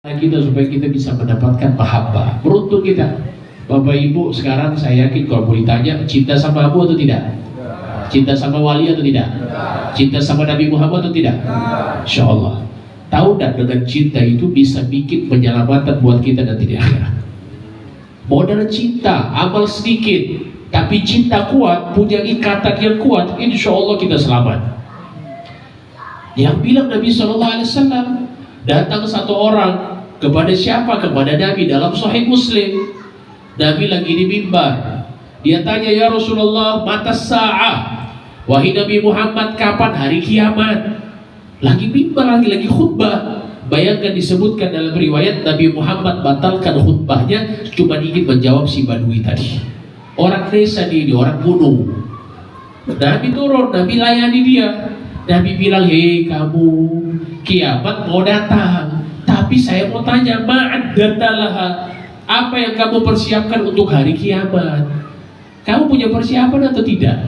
kita supaya kita bisa mendapatkan mahabbah. Beruntung kita, Bapak Ibu. Sekarang saya yakin kalau mau ditanya cinta sama Abu atau tidak, cinta sama wali atau tidak, cinta sama Nabi Muhammad atau tidak, Insya Allah. Tahu dan dengan cinta itu bisa bikin penyelamatan buat kita nanti di akhirat. Modal cinta, amal sedikit, tapi cinta kuat, punya ikatan yang kuat, insya Allah kita selamat. Yang bilang Nabi SAW, datang satu orang kepada siapa? Kepada Nabi dalam Sahih Muslim. Nabi lagi di mimbar. Dia tanya, ya Rasulullah, mata sa'ah. Wahai Nabi Muhammad, kapan hari kiamat? Lagi mimbar, lagi khutbah. Bayangkan disebutkan dalam riwayat Nabi Muhammad batalkan khutbahnya, cuma ingin menjawab si Badui tadi. Orang desa dia, orang gunung. Nabi turun, Nabi layani dia. Nabi bilang, hei kamu, kiamat mau datang, tapi saya mau tanya, ma'addatalah, apa yang kamu persiapkan untuk hari kiamat? Kamu punya persiapan atau tidak?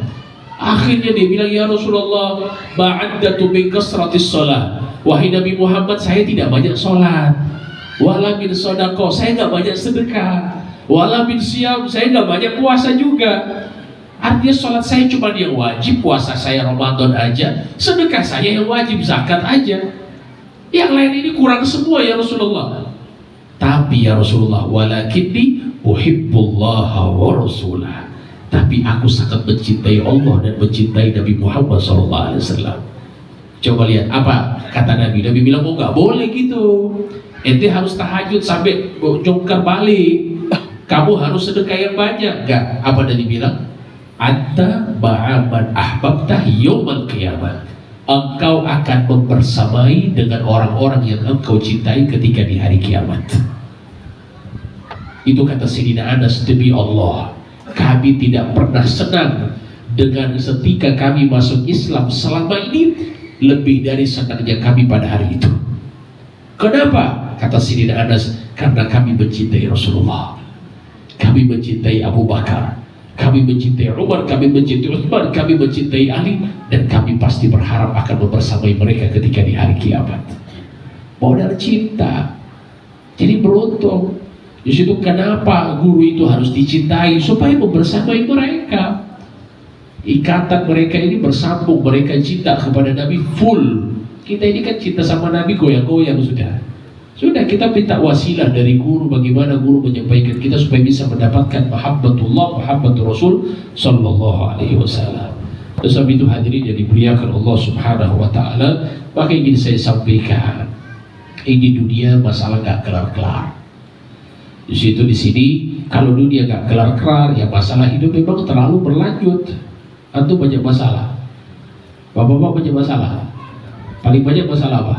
Akhirnya dia bilang, ya Rasulullah, ma'addatu min kasratis sholat. Wahai Nabi Muhammad, saya tidak banyak sholat. Wala min sodaqah, saya nggak banyak sedekah. Wala min siyam, saya nggak banyak puasa juga. Artinya sholat saya cuma yang wajib, puasa saya Ramadan aja, sedekah saya yang wajib, zakat aja. Yang lain ini kurang semua ya Rasulullah. Tapi ya Rasulullah, walakinni uhibbullaha wa rasulah. Tapi aku sangat mencintai Allah dan mencintai Nabi Muhammad SAW. Coba lihat apa kata Nabi. Nabi bilang, oh nggak boleh gitu. Ente harus tahajud sampai jongkar balik. Kamu harus sedekah yang banyak. Enggak. Apa Nabi bilang? Anta ba'aman ahbabtah yawmal qiyamah. Engkau akan mempersamai dengan orang-orang yang engkau cintai ketika di hari kiamat. Itu kata Sayyidina Anas, demi Allah, kami tidak pernah senang dengan ketika kami masuk Islam selama ini lebih dari senangnya kami pada hari itu. Kenapa? Kata Sayyidina Anas, karena kami mencintai Rasulullah, kami mencintai Abu Bakar, kami mencintai Umar, kami mencintai Utsman, kami mencintai Ali, dan kami pasti berharap akan membersamai mereka ketika di hari kiamat. Modal cinta. Jadi beruntung. Di situ kenapa guru itu harus dicintai? Supaya membersamai mereka. Ikatan mereka ini bersambung, mereka cinta kepada Nabi full. Kita ini kan cinta sama Nabi goyang-goyang sudah. Sudah, kita minta wasilah dari guru, bagaimana guru menyampaikan kita supaya bisa mendapatkan mahabbatullah, mahabbatul Rasul sallallahu alaihi wasallam. Sebab itu hadirin yang dimuliakan Allah Subhanahu wa taala, maka ingin saya sampaikan, ini dunia masalah gak kelar-kelar. Di situ di sini, kalau dunia gak kelar-kelar, ya masalah hidup memang terlalu berlanjut. Antum banyak masalah. Bapak-bapak banyak masalah. Paling banyak masalah apa?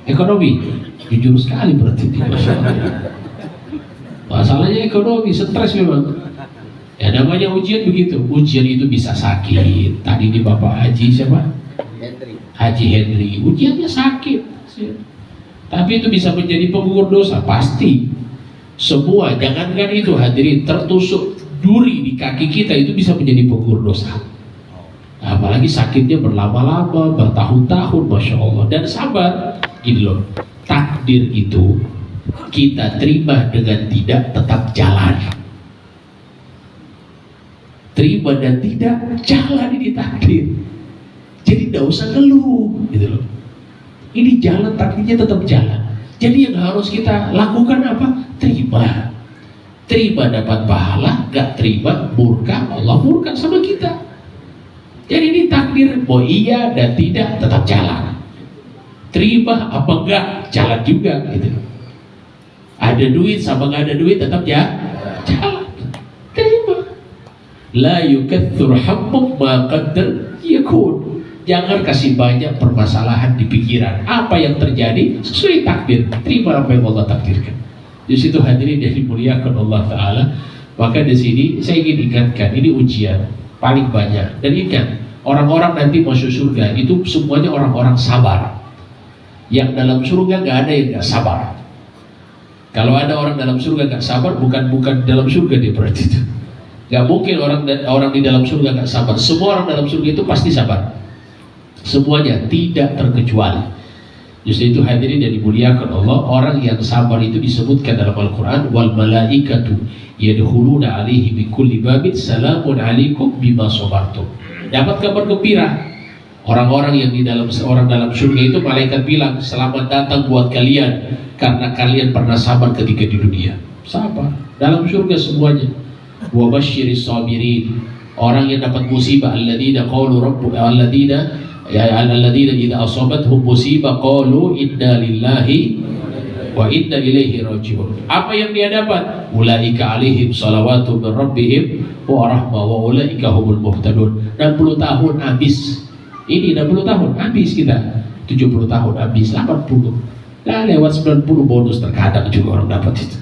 Ekonomi. Jujur sekali berarti. Masalahnya ekonomi, stres memang. Ya namanya ujian begitu. Ujian itu bisa sakit. Tadi di Bapak Haji siapa? Haji Henry. Ujiannya sakit. Tapi itu bisa menjadi penggugur dosa, pasti. Semua, jangankan itu hadirin, tertusuk duri di kaki kita itu bisa menjadi penggugur dosa. Apalagi sakitnya berlama-lama, bertahun-tahun, Masya Allah. Dan sabar. Gini loh, takdir itu kita terima dengan tidak, tetap jalan. Terima dan tidak, jalan ini takdir. Jadi tidak usah ngeluh, gitu loh. Ini jalan, takdirnya tetap jalan. Jadi yang harus kita lakukan apa? Terima. Terima dapat pahala, gak terima murka, Allah murka sama kita. Jadi ini takdir, mau iya dan tidak tetap jalan. Terima apa enggak, jalan juga gitu. Ada duit sama enggak ada duit tetap ya jalan. Terima. La yukaththur hammum ma qaddar yakun. Jangan kasih banyak permasalahan di pikiran. Apa yang terjadi sesuai takdir. Terima apa yang Allah takdirkan. Di situ hadirin yang dimuliakan Allah Taala. Maka di sini saya ingin ingatkan, ini ujian paling banyak. Dan ingat, orang-orang nanti masuk surga itu semuanya orang-orang sabar. Yang dalam surga gak ada yang gak sabar. Kalau ada orang dalam surga gak sabar, bukan dalam surga dia berarti itu. Gak mungkin orang di dalam surga gak sabar. Semua orang dalam surga itu pasti sabar. Semuanya, tidak terkecuali. Di Justru itu hadirin yang dimuliakan Allah, orang yang sabar itu disebutkan dalam Al-Quran, wal malaikatu yadkhuluna alaihi bi kulli babin salamun alaikum bima sabartum. Dapat kabar gembira. Orang-orang yang di dalam surga itu malaikat bilang, selamat datang buat kalian karena kalian pernah sabar ketika di dunia. Sabar dalam surga semuanya. Wa basyiris sabirin. Orang yang dapat musibah, alladzina qalu alladzina idza asabathum musibah qalu inna lillahi wa inna ilaihi raji'un. Apa yang dia dapat? Ulaika alaihim salawatu min rabbihim wa rahmah wa ulaika humul muhtadun. 60 tahun habis. Ini 60 tahun habis kita. 70 tahun habis, 80. Nah, lewat 90 bonus terkadang juga orang dapat itu.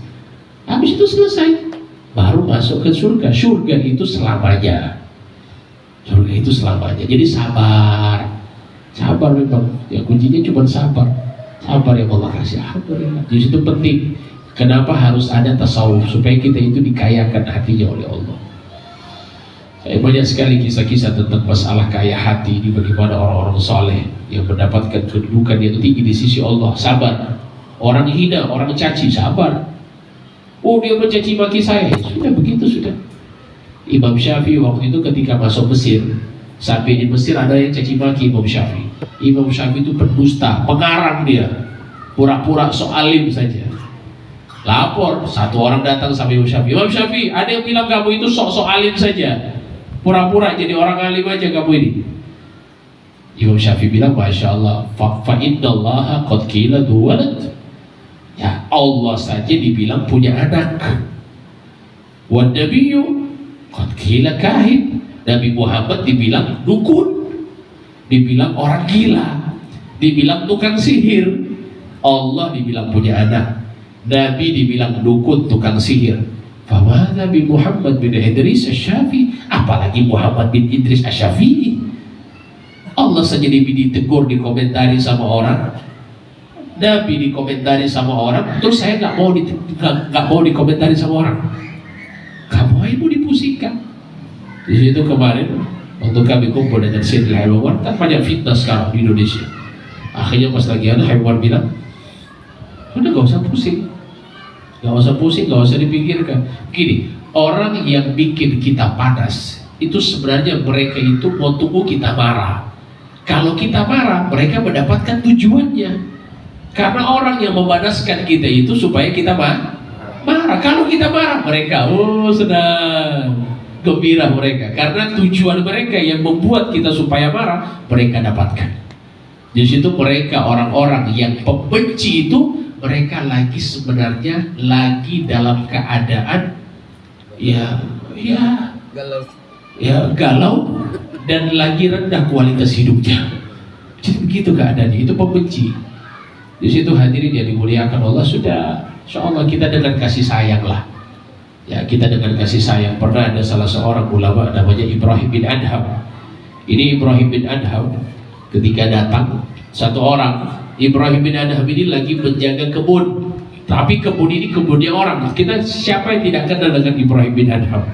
Habis itu selesai. Baru masuk ke surga. Surga itu selamanya. Surga itu selamanya. Jadi sabar. Sabar memang. Ya kuncinya cuma sabar. Sabar yang Allah kasih. Alhamdulillah. Jadi itu penting. Kenapa harus ada tasawuf? Supaya kita itu dikayakan hatinya oleh Allah. Saya banyak sekali kisah-kisah tentang masalah kaya hati. Di bagaimana orang-orang saleh yang mendapatkan kedudukan yang tinggi di sisi Allah. Sabar. Orang hina, orang caci, sabar. Oh, dia mencaci maki saya. Sudah begitu sudah. Imam Syafi'i waktu itu ketika masuk Mesir, sampai di Mesir ada yang caci maki Imam Syafi'i. Imam Syafi'i itu pendusta, pengarang dia, pura-pura soalim saja. Lapor, satu orang datang sama Imam Syafi'i. Imam Syafi'i, ada yang bilang kamu itu sok-sok alim saja, pura-pura jadi orang alim aja kamu ini. Imam Syafi'i bilang, Masya Allah, fa innallaha qad qila dhu walad. Ya Allah saja dibilang punya anak. Wan nabiyyu qad qila kahin. Nabi Muhammad dibilang dukun, dibilang orang gila, dibilang tukang sihir. Allah dibilang punya anak. Nabi dibilang dukun, tukang sihir. Fama Nabi Muhammad bin Idris Asy-Syafi'i, apalagi Muhammad bin Idris Asy-Syafi'i. Allah saja ditegur, dikomentari sama orang. Nabi dikomentari sama orang, terus saya nggak mau dikomentari sama orang. Kamu aja mau dipusingkan. Di situ kemarin waktu kami kumpul dengan Sayyidil Hewan, kan banyak fitnah sekarang di Indonesia. Akhirnya pas lagi ada Hewan bilang, udah gak usah pusing, gak usah dipikirkan. Gini, orang yang bikin kita panas itu sebenarnya mereka itu mau tunggu kita marah. Kalau kita marah, mereka mendapatkan tujuannya. Karena orang yang memanaskan kita itu supaya kita marah. Kalau kita marah, mereka senang, gembira mereka. Karena tujuan mereka yang membuat kita supaya marah, mereka dapatkan. Di situ mereka orang-orang yang pembenci itu, mereka lagi sebenarnya lagi dalam keadaan galau dan lagi rendah kualitas hidupnya. Jadi begitu keadaannya, itu pembenci. Di situ hadirin yang dimuliakan Allah, sudah insyaallah kita dengan kasih sayang lah. Ya, kita dengan kasih sayang. Pernah ada salah seorang ulama namanya Ibrahim bin Adham. Ini Ibrahim bin Adham ketika datang satu orang, Ibrahim bin Adham ini lagi menjaga kebun. Tapi kebun ini kebunnya orang. Kita siapa yang tidak kenal dengan Ibrahim bin Adham?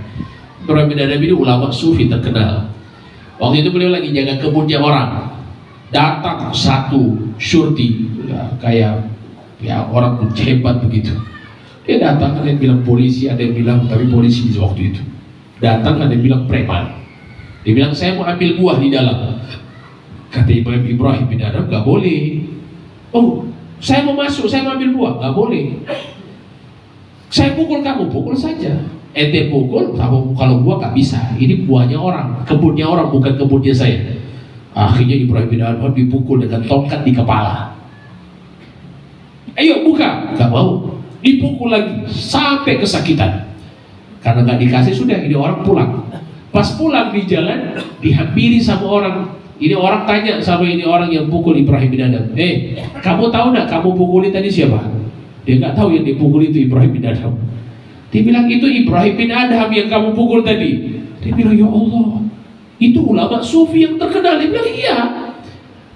Ibrahim bin Adham ini ulama sufi terkenal. Waktu itu beliau lagi jaga kebunnya orang. Datang satu syurti, kayak orang hebat begitu. Dia datang, ada yang bilang polisi, ada yang bilang, tapi polisi di waktu itu datang, ada yang bilang preman. Dia bilang, saya mau ambil buah di dalam. Kata Ibrahim bin Adham, gak boleh. Oh, saya mau masuk, saya mau ambil buah, gak boleh. Saya pukul kamu, pukul saja. Ente pukul, kalau buah gak bisa. Ini buahnya orang, kebunnya orang, bukan kebunnya saya. Akhirnya Ibrahim bin Adham dipukul dengan tongkat di kepala. Ayo buka, gak mau. Dipukul lagi sampai kesakitan. Karena gak dikasih, sudah ini orang pulang. Pas pulang di jalan dihampiri sama orang. Ini orang tanya sama ini orang yang pukul Ibrahim bin Adham, kamu tahu gak kamu pukulin tadi siapa? Dia gak tahu yang dipukul itu Ibrahim bin Adham. Dia bilang, itu Ibrahim bin Adham yang kamu pukul tadi. Dia bilang, ya Allah, itu ulama sufi yang terkenal. Dia bilang, iya,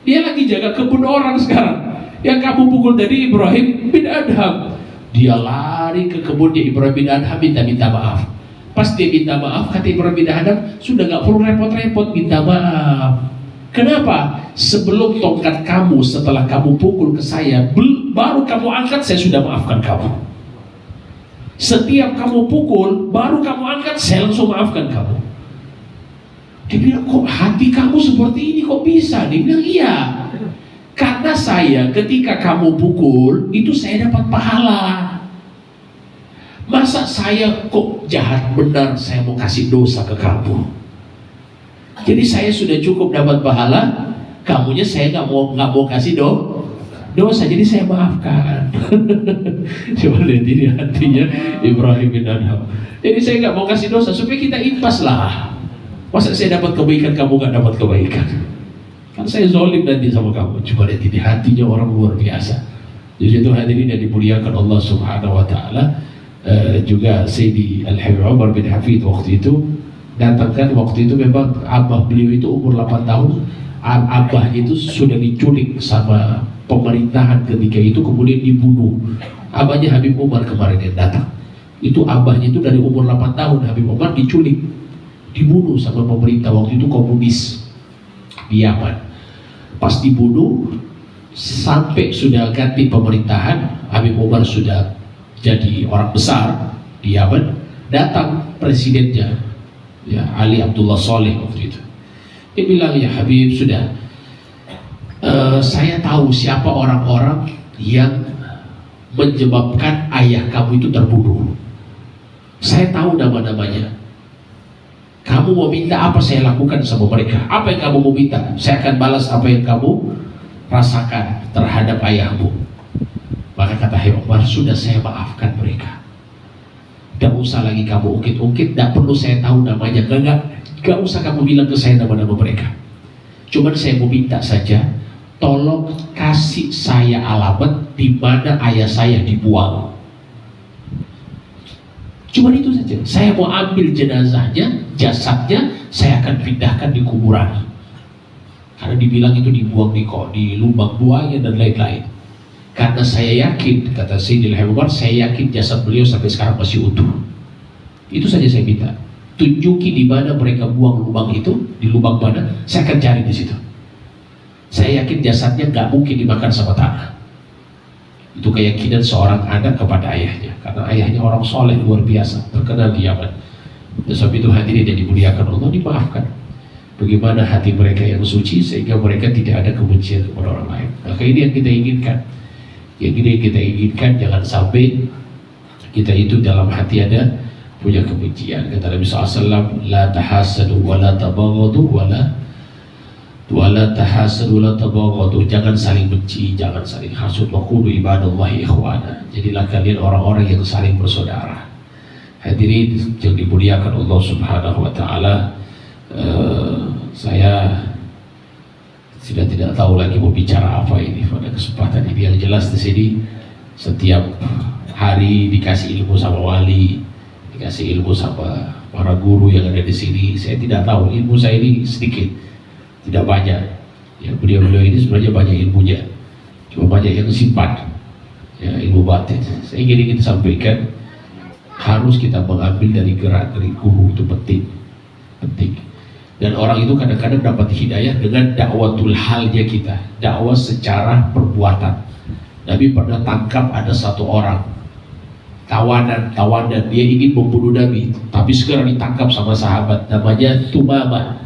dia lagi jaga kebun orang sekarang. Yang kamu pukul tadi Ibrahim bin Adham. Dia lari ke kebunnya Ibrahim bin Adham, minta maaf. Pas dia minta maaf, kata Ibrahim bin Adham, sudah gak perlu repot-repot minta maaf. Kenapa? Sebelum tongkat kamu, setelah kamu pukul ke saya, baru kamu angkat, saya sudah maafkan kamu. Setiap kamu pukul, baru kamu angkat, saya langsung maafkan kamu. Dia bilang, kok hati kamu seperti ini, kok bisa? Dia bilang, iya. Karena saya ketika kamu pukul, itu saya dapat pahala. Masa saya kok jahat benar, saya mau kasih dosa ke kamu? Jadi saya sudah cukup dapat pahala, kamunya saya nggak mau kasih dosa, jadi saya maafkan. Coba lihat ini hatinya Ibrahim bin Adham. Jadi saya nggak mau kasih dosa supaya kita impas lah. Masa saya dapat kebaikan, kamu nggak dapat kebaikan? Kan saya zalim nanti sama kamu. Coba lihat ini hatinya orang luar biasa. Jadi itu hadirin yang dimuliakan Allah Subhanahu Wa Taala. Juga Sayyidi Al-Habib Umar bin Hafid waktu itu datangkan, waktu itu memang abah beliau itu umur 8 tahun. Abah itu sudah diculik sama pemerintahan ketika itu, kemudian dibunuh. Abahnya Habib Umar kemarin yang datang, itu abahnya itu dari umur 8 tahun Habib Umar diculik, dibunuh sama pemerintah waktu itu komunis di Yaman. Pas dibunuh, sampai sudah ganti pemerintahan, Habib Umar sudah jadi orang besar di Yaman, datang presidennya, ya Ali Abdullah Saleh waktu itu. Dia bilang, ya Habib, sudah saya tahu siapa orang-orang yang menyebabkan ayah kamu itu terbunuh. Saya tahu nama-namanya. Kamu mau minta apa, saya lakukan sama mereka. Apa yang kamu mau minta, saya akan balas apa yang kamu rasakan terhadap ayahmu. Maka kata Habib Umar, sudah saya maafkan mereka. Tidak usah lagi kamu ungkit-ungkit, tidak perlu saya tahu namanya. Gak usah kamu bilang ke saya nama-nama mereka. Cuman saya mau minta saja, tolong kasih saya alamat di mana ayah saya dibuang. Cuman itu saja. Saya mau ambil jenazahnya, jasadnya, saya akan pindahkan di kuburan. Karena dibilang itu dibuang di lubang buaya dan lain-lain. Karena saya yakin, kata Sayyidil Habib Umar, saya yakin jasad beliau sampai sekarang masih utuh. Itu saja saya minta. Tunjuki di mana mereka buang lubang itu, di lubang mana, saya akan cari di situ. Saya yakin jasadnya nggak mungkin dimakan sama tanah. Itu keyakinan seorang anak kepada ayahnya, karena ayahnya orang soleh luar biasa, terkenal di Yaman. Sebab itu hadirin yang dimuliakan Allah, dimaafkan. Bagaimana hati mereka yang suci sehingga mereka tidak ada kebencian kepada orang lain. Maka ini yang kita inginkan. Yang ini kita inginkan, jangan sampai kita itu dalam hati ada punya kebencian. Kata Nabi SAW, la tahasadu wa la tabaghadu wa la tahasadu wa la tabaghadu. Jangan saling benci, jangan saling hasud. Wa qulu ibadallahi ikhwana. Jadilah kalian orang-orang yang saling bersaudara. Hadirin yang dimuliakan Allah Subhanahu Wa Taala, saya sudah tidak tahu lagi mau bicara apa ini pada kesempatan ini. Yang jelas di sini setiap hari dikasih ilmu sama wali, dikasih ilmu sama para guru yang ada di sini. Saya tidak tahu, ilmu saya ini sedikit, tidak banyak. Ya, beliau-beliau ini sebenarnya banyak ilmunya, cuma banyak yang simpan, ya, ilmu batin. Saya ingin kita sampaikan, harus kita mengambil dari gerak-gerik guru, itu penting. Dan orang itu kadang-kadang dapat hidayah dengan dakwatul halnya kita, dakwah secara perbuatan. Nabi pernah tangkap ada satu orang tawanan, dia ingin membunuh Nabi, tapi segera ditangkap sama sahabat, namanya Thumamah.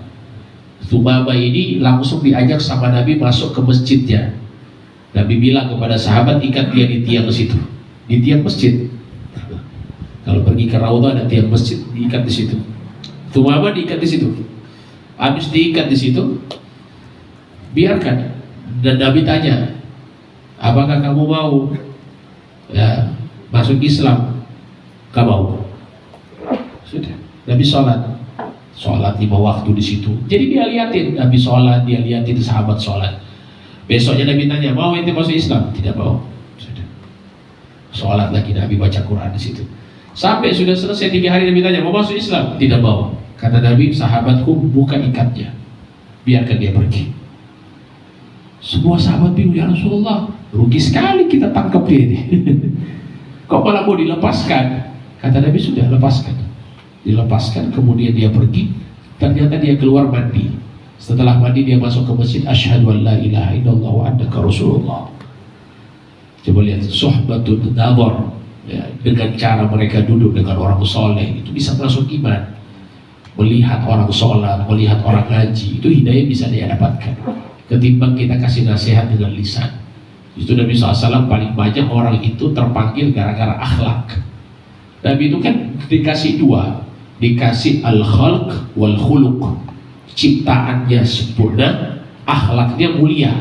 Thumamah ini langsung diajak sama Nabi masuk ke masjidnya. Nabi bilang kepada sahabat, ikat dia di tiang situ, di tiang masjid. Kalau pergi ke Raudhah ada tiang masjid, diikat di situ. Thumamah diikat di situ. Habis diikat di situ, biarkan. Dan Nabi tanya, apakah kamu mau ya, masuk Islam? Kamu mau? Sudah. Nabi sholat 5 waktu di situ. Jadi dia liatin Nabi sholat, dia liatin sahabat sholat. Besoknya Nabi tanya, mau ente masuk Islam? Tidak mau. Sudah. Sholat lagi, Nabi baca Quran di situ. Sampai sudah selesai 3 hari, Nabi tanya, mau masuk Islam? Tidak mau. Kata Nabi, sahabatku buka ikatnya, biarkan dia pergi. Semua sahabat bingung, ya Rasulullah, rugi sekali kita tangkap dia ini. Kok malah mau dilepaskan? Kata Nabi, sudah lepaskan. Dilepaskan, kemudian dia pergi. Ternyata dia keluar mandi. Setelah mandi dia masuk ke masjid, asyhadu an la ilaha illallah wa annaka rasulullah. Coba lihat suhbatun nadhar, ya, dengan cara mereka duduk dengan orang soleh itu bisa masuk iman. Melihat orang sholat, melihat orang ngaji, itu hidayah bisa dia dapatkan ketimbang kita kasih nasihat dengan lisan. Itu Nabi SAW paling banyak orang itu terpanggil gara-gara akhlak. Nabi itu kan dikasih dua, dikasih al-khalq wal khuluq, ciptaannya sempurna, akhlaknya mulia,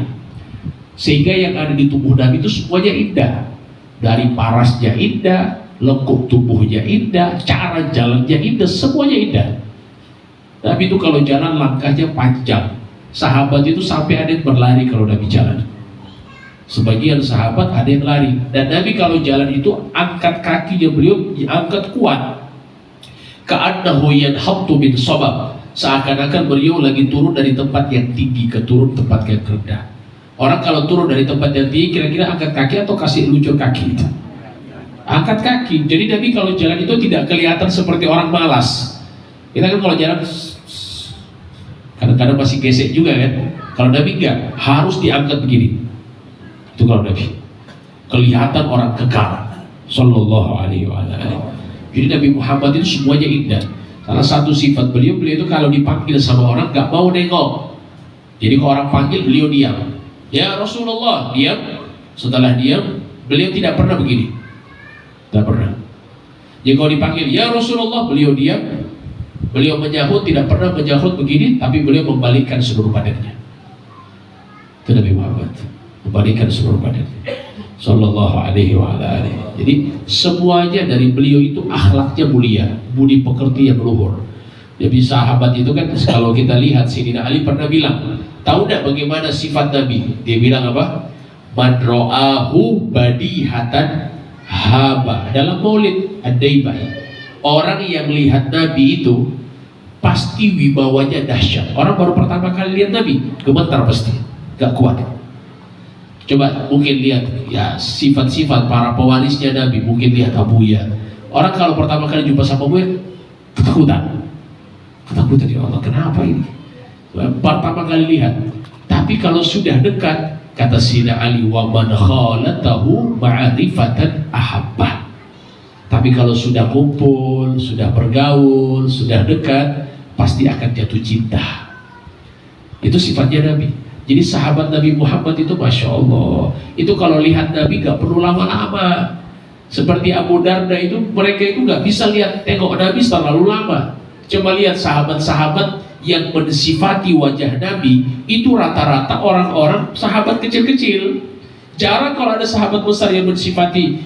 sehingga yang ada di tubuh Nabi itu semuanya indah. Dari parasnya indah, lekuk tubuhnya indah, cara jalannya indah, semuanya indah. Nabi itu kalau jalan langkahnya panjang, sahabat itu sampai ada yang berlari kalau Nabi jalan. Sebagian sahabat ada yang lari, dan Nabi kalau jalan itu angkat kakinya beliau diangkat kuat, ka'annahu yanhattu min sabab, seakan-akan beliau lagi turun dari tempat yang tinggi ke turun tempat yang rendah. Orang kalau turun dari tempat yang tinggi kira-kira angkat kaki atau kasih lucur kaki itu? Angkat kaki. Jadi Nabi kalau jalan itu tidak kelihatan seperti orang malas. Kita kan kalau jalan kadang-kadang masih gesek juga kan. Kalau Nabi enggak, harus diangkat begini. Itu kalau Nabi kelihatan orang kekar sallallahu alaihi wa sallam. Jadi Nabi Muhammad itu semuanya indah. Salah satu sifat beliau itu kalau dipanggil sama orang gak mau nengok. Jadi kalau orang panggil beliau diam. Ya Rasulullah, diam. Setelah diam, beliau tidak pernah begini. Tidak pernah. Jadi kalau dipanggil ya Rasulullah, beliau diam. Beliau menyahut, tidak pernah menyahut begini, tapi beliau membalikkan seluruh badannya. Itu Nabi Muhammad, membalikkan seluruh badannya sallallahu alaihi wa alihi. Jadi semuanya dari beliau itu akhlaknya mulia, budi pekerti yang luhur. Jadi sahabat itu kan kalau kita lihat Sayyidina Ali pernah bilang, tahu tidak bagaimana sifat Nabi? Dia bilang apa? Man ra'ahu badihatan haba, dalam Maulid Ad-Daibai. Orang yang lihat Nabi itu pasti wibawanya dahsyat. Orang baru pertama kali lihat Nabi gemetar pasti, gak kuat. Coba mungkin lihat ya sifat-sifat para pewarisnya Nabi, mungkin lihat Abu Ya. Orang kalau pertama kali jumpa sama Abu Ya ketakutan ya Allah, kenapa ini? Pertama kali lihat. Tapi kalau sudah dekat, kata Sayyidina Ali, wa man khalatahu ma'rifatan ahabbah. Tapi kalau sudah kumpul, sudah bergaul, sudah dekat, pasti akan jatuh cinta. Itu sifatnya Nabi. Jadi sahabat Nabi Muhammad itu Masya Allah, itu kalau lihat Nabi gak perlu lama-lama. Seperti Abu Darda itu, mereka itu gak bisa lihat tengok Nabi terlalu lama. Coba lihat sahabat-sahabat yang mensifati wajah Nabi, itu rata-rata orang-orang sahabat kecil-kecil. Jarang kalau ada sahabat besar yang mensifati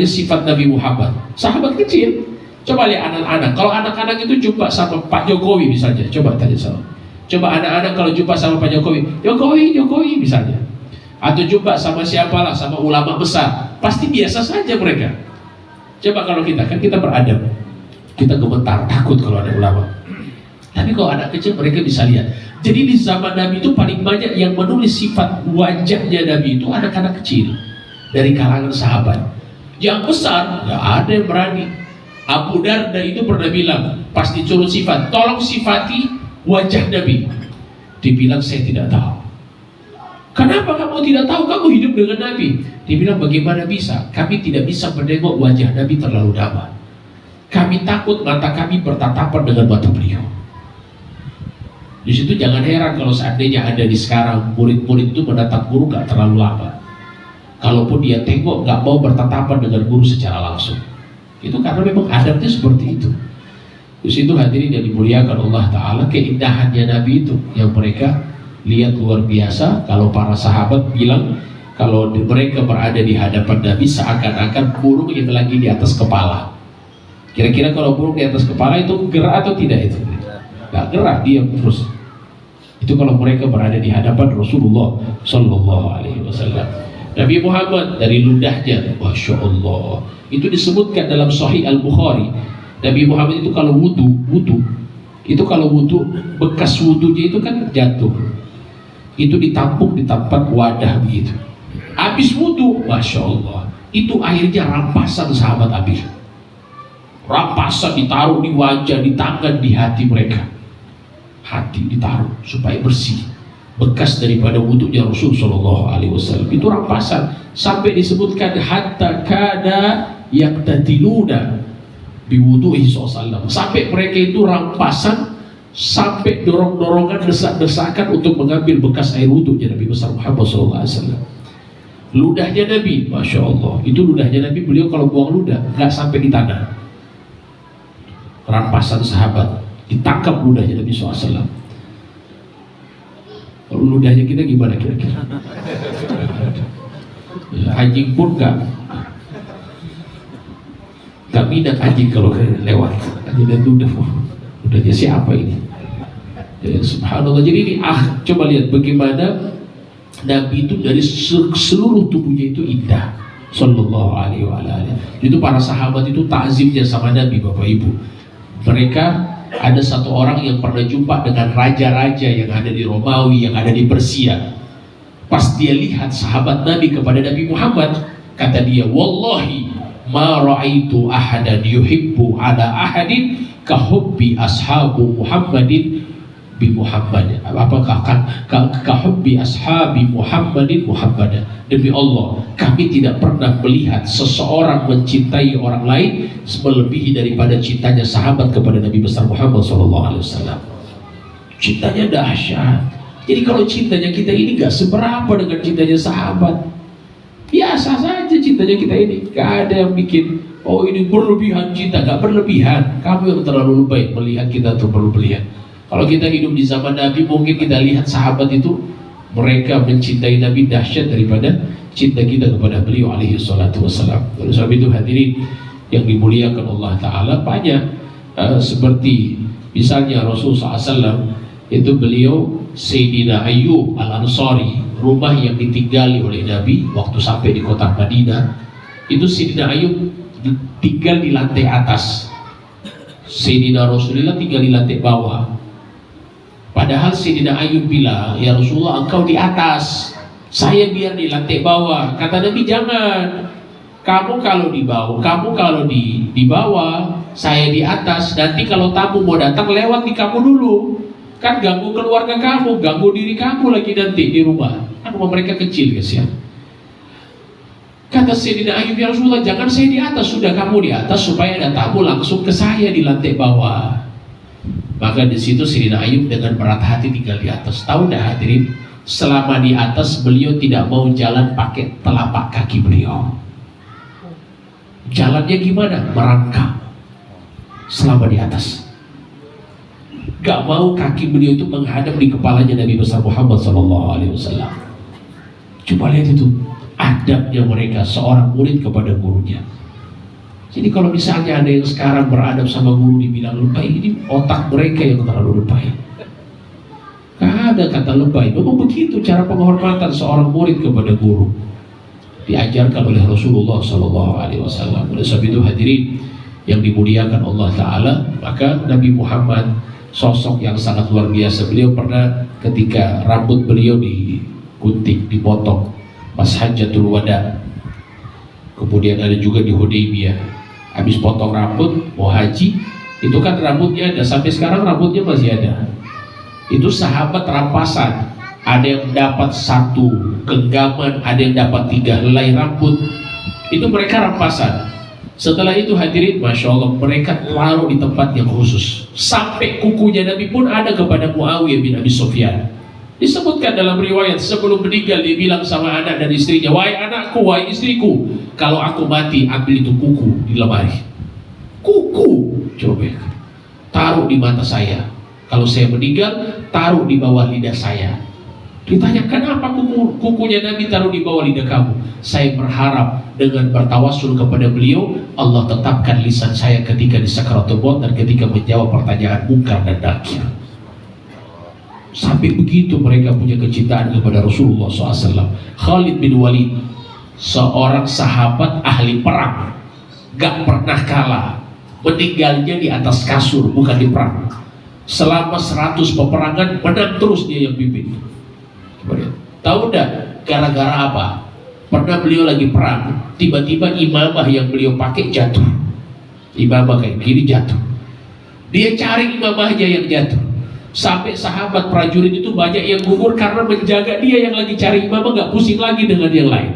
sifat Nabi Muhammad. Sahabat kecil. Coba lihat anak-anak. Kalau anak-anak itu jumpa sama Pak Jokowi misalnya, coba tanya sama. Coba anak-anak kalau jumpa sama Pak Jokowi, Jokowi misalnya. Atau jumpa sama siapalah, sama ulama besar, pasti biasa saja mereka. Coba kalau kita, kan kita beradab, kita gemetar, takut kalau ada ulama. Tapi kalau anak kecil mereka bisa lihat. Jadi di zaman Nabi itu paling banyak yang menulis sifat wajahnya Nabi itu anak-anak kecil dari kalangan sahabat. Yang besar nggak ada yang berani. Abu Darda itu pernah bilang, pas disuruh sifat, tolong sifati wajah Nabi. Dibilang saya tidak tahu. Kenapa kamu tidak tahu? Kamu hidup dengan Nabi. Dibilang bagaimana bisa? Kami tidak bisa menengok wajah Nabi terlalu lama. Kami takut mata kami bertatapan dengan mata beliau. Di situ jangan heran kalau seandainya ada di sekarang murid-murid itu menatap guru gak terlalu lama. Kalaupun dia tengok gak mau bertatapan dengan guru secara langsung. Itu karena memang adabnya seperti itu. Di situ hadirin yang dimuliakan Allah Ta'ala, keindahannya Nabi itu yang mereka lihat luar biasa. Kalau para sahabat bilang kalau mereka berada di hadapan Nabi seakan-akan burung itu lagi di atas kepala. Kira-kira kalau burung di atas kepala itu gerak atau tidak itu? Gak gerak, diam terus. Itu kalau mereka berada di hadapan Rasulullah Sallallahu Alaihi Wasallam. Nabi Muhammad dari ludahnya, Masya Allah, itu disebutkan dalam Sahih Al-Bukhari. Nabi Muhammad itu kalau wudu, itu kalau wudu, bekas wudunya itu kan jatuh, itu ditampung di tempat wadah begitu. Habis wudu, Masya Allah, itu airnya rampasan sahabat habis. Rampasan ditaruh di wajah, di tangan, di hati mereka. hati ditaruh supaya bersih, bekas daripada wudhunya Rasul Shallallahu Alaihi Wasallam. Itu rampasan sampai disebutkan hatta kada yaktatiluna biwuduhi SAW, sampai mereka itu rampasan, sampai dorong-dorongan, desak-desakan untuk mengambil bekas air wudhunya Nabi besar Muhammad SAW. Ludahnya Nabi, Masya Allah, itu ludahnya Nabi, beliau kalau buang ludah nggak sampai di tanah. Rampasan sahabat, ditangkap ludahnya Nabi SAW. Kalau ludahnya kita gimana kira-kira? Ya, anjing pun nggak minat anjing kalau lewat. Anjing dan ludahnya siapa ini? Ya, subhanallah. Jadi ini coba lihat bagaimana Nabi itu dari seluruh tubuhnya itu indah, Sallallahu Alaihi Wasallam. Itu para sahabat itu takzimnya sama Nabi, Bapak Ibu. Mereka ada satu orang yang pernah jumpa dengan raja-raja yang ada di Romawi, yang ada di Persia. Pas dia lihat sahabat Nabi kepada Nabi Muhammad, kata dia, wallahi ma ra'aitu ahadan yuhibbu ala ahadin kahubbi ashabu Muhammadin bi Muhammad. Apakah kahubbi ashabi Muhammadin Muhammadan. Demi Allah, kami tidak pernah melihat seseorang mencintai orang lain melebihi daripada cintanya sahabat kepada Nabi besar Muhammad SAW. Cintanya dahsyat. Jadi kalau cintanya kita ini gak seberapa dengan cintanya sahabat. Biasa saja cintanya kita ini. Gak ada yang bikin, oh ini berlebihan cinta. Gak berlebihan. Kamu yang terlalu lebay melihat kita tuh berlebihan. Kalau kita hidup di zaman Nabi, mungkin kita lihat sahabat itu, mereka mencintai Nabi dahsyat daripada cinta kita kepada beliau alaihi salatu wassalam. Oleh sebab itu hadirin yang dimuliakan Allah Ta'ala, banyak seperti misalnya Rasul SAW itu beliau Sayyidina Ayyub Al-Ansari, rumah yang ditinggali oleh Nabi waktu sampai di kota Madinah, itu Sayyidina Ayyub tinggal di lantai atas, Sayyidina Rasulullah tinggal di lantai bawah. Padahal Sayyidina Ayyub bilang, ya Rasulullah engkau di atas, saya biar di lantai bawah. Kata Nabi, jangan. Kamu kalau di bawah, saya di atas. Nanti kalau tamu mau datang lewat di kamu dulu. Kan ganggu keluarga kamu, ganggu diri kamu lagi nanti di rumah. Kan rumah mereka kecil guys ya. Kata Sayyidina Ayyub, ya Rasulullah jangan saya di atas, sudah kamu di atas supaya ada tamu langsung ke saya di lantai bawah. Maka di situ Sayyidina Ayyub dengan berat hati tinggal di atas. Tahu dah hadirin, selama di atas beliau tidak mau jalan pakai telapak kaki beliau. Jalannya gimana? Merangkak selama di atas. Gak mau kaki beliau itu menghadap di kepalanya Nabi besar Muhammad SAW. Coba lihat itu adabnya mereka, seorang murid kepada gurunya. Jadi kalau misalnya ada yang sekarang beradab sama guru dibilang lebay, ini otak mereka yang terlalu lebay. Gak ada kata lebay. Memang begitu cara penghormatan seorang murid kepada guru, diajarkan oleh Rasulullah SAW. Oleh sebab itu hadirin yang dimuliakan Allah Ta'ala, maka Nabi Muhammad sosok yang sangat luar biasa. Beliau pernah ketika rambut beliau digunting, dipotong pas Hajjatul Wada, kemudian ada juga di Hudaybiyah. Habis potong rambut mau haji, itu kan rambutnya ada, sampai sekarang rambutnya masih ada. Itu sahabat rampasan, ada yang dapat 1 genggaman, ada yang dapat 3 helai rambut. Itu mereka rampasan. Setelah itu hadirin, Masya Allah, mereka taruh di tempat yang khusus. Sampai kukunya Nabi pun ada kepada Muawiyah bin Abi Sufyan. Disebutkan dalam riwayat, sebelum meninggal dia bilang sama anak dan istrinya, wahai anakku, wahai istriku, kalau aku mati ambil itu kuku di lemari. Kuku, coba taruh di mata saya. Kalau saya meninggal, taruh di bawah lidah saya. Ditanya, kenapa kukunya Nabi taruh di bawah lidah kamu? Saya berharap dengan bertawassul kepada beliau, Allah tetapkan lisan saya ketika di sakaratul maut dan ketika menjawab pertanyaan mungkar dan nakir. Sampai begitu mereka punya kecintaan kepada Rasulullah SAW. Khalid bin Walid, seorang sahabat ahli perang, gak pernah kalah, meninggalnya di atas kasur, bukan di perang. Selama 100 peperangan menang terus dia yang pimpin. Tahu enggak gara-gara apa? Pernah beliau lagi perang, tiba-tiba imamah yang beliau pakai jatuh. Imamah kayak gini jatuh. Dia cari imamahnya yang jatuh. Sampai sahabat prajurit itu banyak yang gugur karena menjaga dia yang lagi cari imamah, nggak pusing lagi dengan yang lain.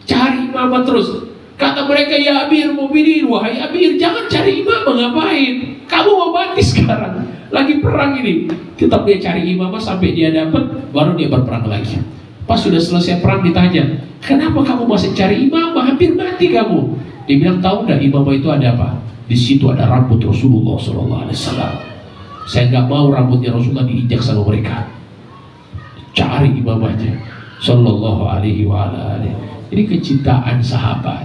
Cari imamah terus. Kata mereka, ya Amir Mu'minin, wahai Amir, jangan cari imamah, ngapain? Kamu mau mati sekarang, lagi perang ini. Tetap dia cari imamah sampai dia dapat, baru dia berperang lagi. Pas sudah selesai perang ditanya, kenapa kamu masih cari imamah? Hampir mati kamu. Dia bilang, tahu nggak imamah itu ada apa? Di situ ada rambut Rasulullah SAW. Saya nggak mau rambutnya Rasulullah diinjak sama mereka. Cari imamahnya Sallallahu alaihi wa alihi. Ini kecintaan sahabat.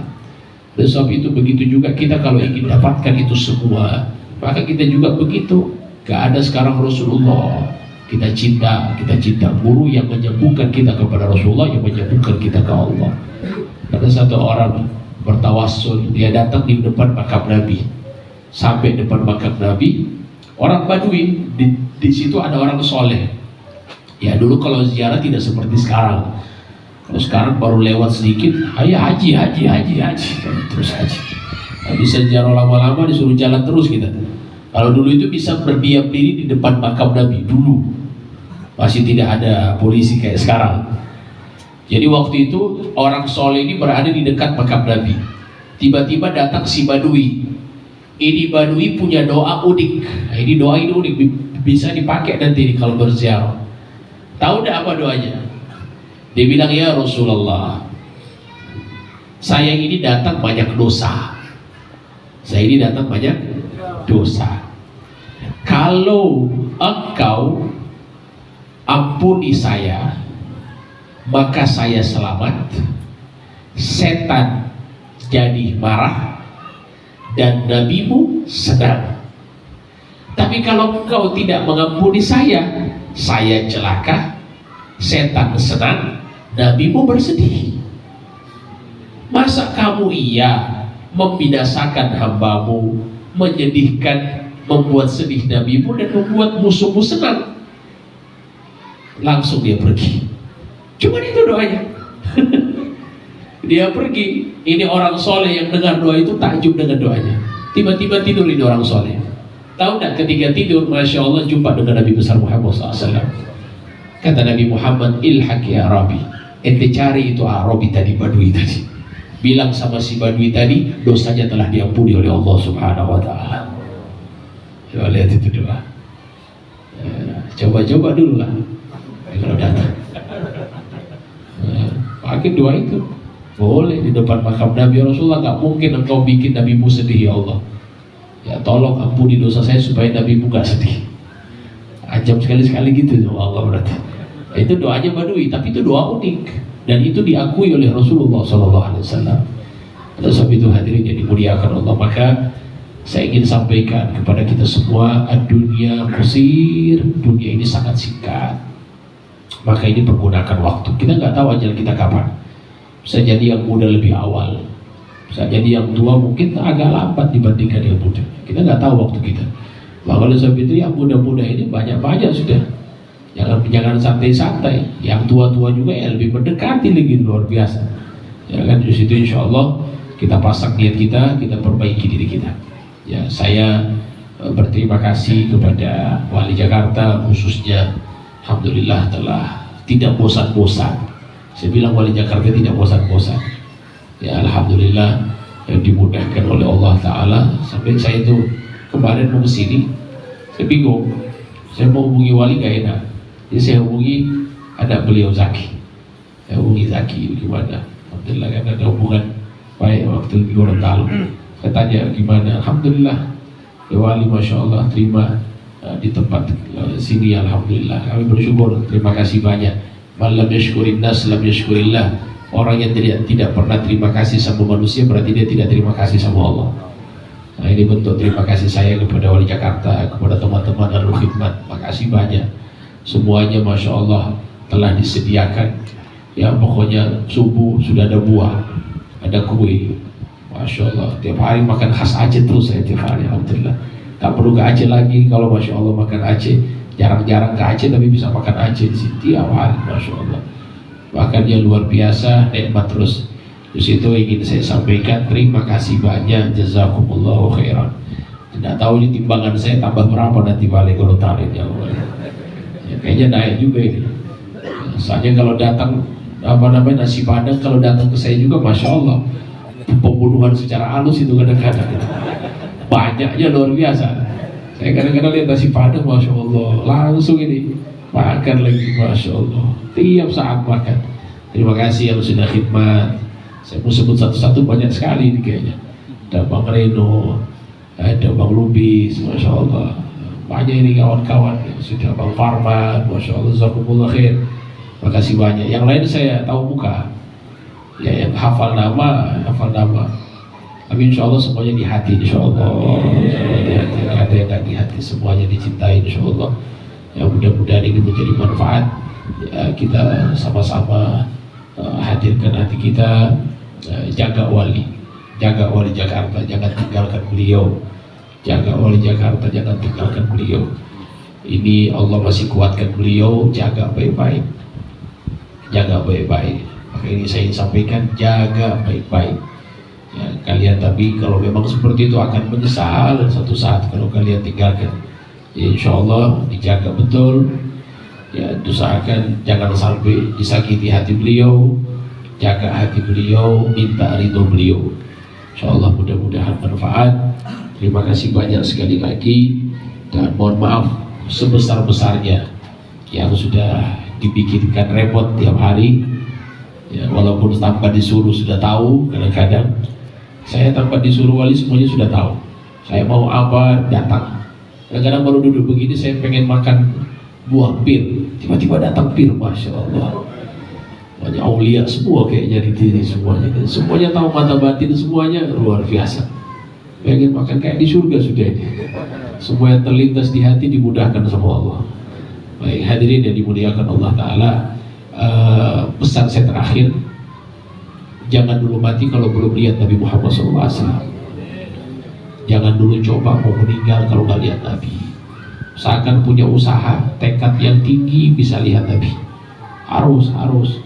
Dan sebab itu begitu juga kita kalau ingin dapatkan itu semua, maka kita juga begitu. Gak ada sekarang Rasulullah. Kita cinta guru yang menyambungkan kita kepada Rasulullah, yang menyambungkan kita ke Allah. Ada satu orang bertawassul, dia datang di depan makam Nabi. Sampai depan makam Nabi, orang Badui, di situ ada orang soleh. Ya dulu kalau ziarah tidak seperti sekarang. Kalau sekarang baru lewat sedikit, ayo haji, terus haji. Nah, bisa ziarah lama-lama disuruh jalan terus kita. Kalau dulu itu bisa berdiam diri di depan makam Nabi dulu. Masih tidak ada polisi kayak sekarang. Jadi waktu itu orang soleh ini berada di dekat makam Nabi. Tiba-tiba datang si Badui. Ini Badui punya doa unik. Nah, ini doa ini unik, bisa dipakai nanti kalau berziarah. Tahu tidak apa doanya? Dia bilang, ya Rasulullah, saya ini datang banyak dosa. Kalau engkau ampuni saya, maka saya selamat. Setan jadi marah dan nabimu senang. Tapi kalau engkau tidak mengampuni saya celaka, setan senang, nabimu bersedih. Masa kamu membinasakan hambamu, menyedihkan, membuat sedih nabimu dan membuat musuhmu senang? Langsung dia pergi. Cuma itu doanya. Dia pergi. Ini orang soleh yang dengar doa itu takjub dengan doanya. Tiba-tiba tidur ini orang soleh. Tahu tak ketika tidur, Masya Allah jumpa dengan Nabi besar Muhammad SAW. Kata Nabi Muhammad, ilhaq ya Rabbi, ente cari itu Arabi tadi, Badui tadi. Bilang sama si Badui tadi, dosanya telah diampuni oleh Allah Subhanahu wa ta'ala. Coba lihat itu doa. Coba-coba dulu lah kalau datang. Pakai doa itu. Boleh di depan makam Nabi. Rasulullah, gak mungkin engkau bikin nabimu sedih ya Allah. Ya tolong ampuni dosa saya supaya nabimu gak sedih. Ajab sekali-sekali gitu sama Allah berarti. Itu doanya Badui, tapi itu doa unik dan itu diakui oleh Rasulullah SAW. Oleh sebab itu hadirin yang dimuliakan Allah, maka saya ingin sampaikan kepada kita semua, dunia qasir, dunia ini sangat singkat. Maka ini pergunakan waktu. Kita nggak tahu ajal kita kapan. Bisa jadi yang muda lebih awal, bisa jadi yang tua mungkin agak lambat dibandingkan yang muda. Kita nggak tahu waktu kita. Maka oleh sebab itu yang muda-muda ini banyak-banyak sudah. Jangan santai-santai. Yang tua-tua juga ya lebih mendekati lagi, luar biasa. Ya kan, di situ insya Allah kita pasang niat kita perbaiki diri kita. Ya, saya berterima kasih kepada Wali Jakarta khususnya. Alhamdulillah telah tidak bosan-bosan. Saya bilang Wali Jakarta tidak bosan-bosan. Ya Alhamdulillah dimudahkan oleh Allah Ta'ala. Sampai saya itu kemarin mau kesini, saya bingung. Saya mau hubungi Wali gak enak. Jadi saya hubungi ada beliau Zaki. Saya hubungi Zaki gimana. Alhamdulillah kan ada hubungan baik waktu di Gorontalo. Saya tanya gimana. Alhamdulillah ya Wali Masya Allah terima di tempat sini. Alhamdulillah kami bersyukur. Terima kasih banyak. Man lam yashkurin nas lam yashkurillah. Orang yang tidak pernah terima kasih sama manusia berarti dia tidak terima kasih sama Allah. Nah ini bentuk terima kasih saya kepada Wali Jakarta, kepada teman-teman Darul Khidmat. Makasih banyak. Semuanya Masya Allah telah disediakan. Ya pokoknya subuh sudah ada buah, ada kue. Masya Allah tiap hari makan khas Aceh terus saya tiap hari. Alhamdulillah. Tak perlu ke Aceh lagi. Kalau Masya Allah makan Aceh, jarang-jarang ke Aceh tapi bisa makan Aceh di sini tiap hari. Masya Allah. Bahkan dia luar biasa, nikmat terus. Di situ ingin saya sampaikan terima kasih banyak, jazakumullahu khairan. Tidak tahu ini timbangan saya tambah berapa nanti balik kalau tarik ya Allah. Ya, kayaknya naik juga ini. Soalnya kalau datang nasi padang kalau datang ke saya juga, masya Allah, pembunuhan secara halus itu kadang-kadang banyaknya luar biasa. Saya kadang-kadang lihat nasi padang, masya Allah, langsung ini makan lagi, masya Allah, tiap saat makan. Terima kasih yang sudah khidmat. Saya mau sebut satu-satu, banyak sekali ini kayaknya. Ada Bang Reno, ada Bang Lubis, masya Allah, banyak ini kawan-kawan. Sudah Bang Farman, masya Allah, jazakumullah khair. Makasih banyak. Yang lain saya tahu muka, ya yang hafal nama. Tapi insya Allah semuanya di hati, insya Allah. Ada yang nggak di hati, semuanya dicintai, insya Allah. Ya mudah-mudahan ini menjadi manfaat. Ya, kita sama-sama hadirkan hati kita, jaga wali Jakarta, jangan tinggalkan beliau. Jaga wali Jakarta, jangan tinggalkan beliau. Ini Allah masih kuatkan beliau, jaga baik-baik. Maka ini saya ingin sampaikan, jaga baik-baik. Ya, kalian tapi kalau memang seperti itu akan menyesal satu saat kalau kalian tinggalkan. Ya, insya Allah dijaga betul. Ya, usahakan jangan sampai disakiti hati beliau, jaga hati beliau, minta ridho beliau. Insya Allah mudah-mudahan manfaat. Terima kasih banyak sekali lagi, dan mohon maaf sebesar-besarnya yang sudah dibikinkan repot tiap hari. Ya, walaupun tanpa disuruh sudah tahu. Kadang-kadang saya tanpa disuruh wali semuanya sudah tahu. Saya mau apa datang. Kadang-kadang baru duduk begini saya pengen makan buah pir, tiba-tiba datang pir, masya Allah. Banyak aulia semua kayaknya di sini semuanya. Semuanya tahu mata batin, semuanya luar biasa. Pengen makan kayak di surga sudah ini. Semua yang terlintas di hati dimudahkan sama Allah. Baik hadirin yang dimuliakan Allah Ta'ala, pesan saya terakhir, jangan dulu mati kalau belum lihat Nabi Muhammad SAW. Jangan dulu coba mau meninggal kalau nggak lihat Nabi. Seakan punya usaha, tekad yang tinggi bisa lihat Nabi. Harus